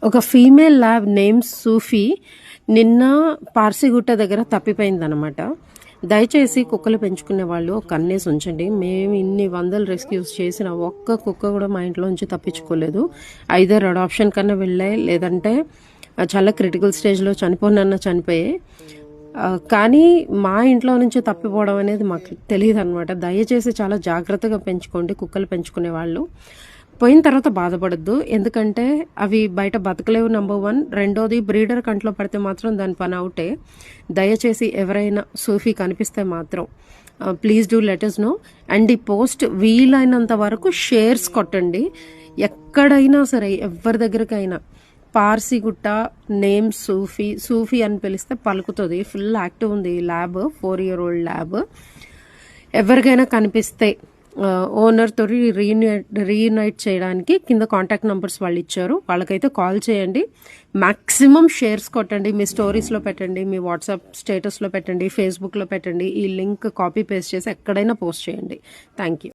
ఒక female lab name సూఫీ నిన్న పార్సిగుట్ట దగ్గర తప్పిపోయిందనమాట. దయచేసి కుక్కలు పెంచుకునే వాళ్ళు ఒక కన్నేసి ఉంచండి. మేము ఇన్ని వందలు రెస్క్యూస్ చేసిన ఒక్క కుక్క కూడా మా ఇంట్లోంచి తప్పించుకోలేదు. ఐదర్ అడాప్షన్ కన్నా వెళ్ళాయి, లేదంటే చాలా క్రిటికల్ స్టేజ్లో చనిపోయాయి. కానీ మా ఇంట్లో నుంచి తప్పిపోవడం అనేది మాకు తెలియదు అనమాట. దయచేసి చాలా జాగ్రత్తగా పెంచుకోండి కుక్కలు పెంచుకునే వాళ్ళు. పోయిన తర్వాత బాధపడద్దు, ఎందుకంటే అవి బయట బతకలేవు నంబర్ 1. రెండోది, బ్రీడర్ కంట్లో పడితే మాత్రం దాని పని అవుటే. దయచేసి ఎవరైనా సూఫీ కనిపిస్తే మాత్రం please do let us know. And ఈ పోస్ట్ వీలైనంత వరకు షేర్స్ కొట్టండి. ఎక్కడైనా సరే ఎవరి దగ్గరకైనా పార్సిగుట్ట నేమ్ సూఫీ అని పిలిస్తే పలుకుతుంది. ఫుల్ యాక్టివ్ ఉంది ఈ ల్యాబ్, 4-year-old ల్యాబ్. ఎవరికైనా కనిపిస్తే ఓనర్తో రీయునైట్ చేయడానికి కింద కాంటాక్ట్ నెంబర్స్ వాళ్ళు ఇచ్చారు, వాళ్ళకైతే కాల్ చేయండి. మ్యాక్సిమం షేర్స్ కొట్టండి, మీ స్టోరీస్లో పెట్టండి, మీ వాట్సాప్ స్టేటస్లో పెట్టండి, ఫేస్బుక్లో పెట్టండి. ఈ లింక్ కాపీ పేస్ట్ చేసి ఎక్కడైనా పోస్ట్ చేయండి. Thank you.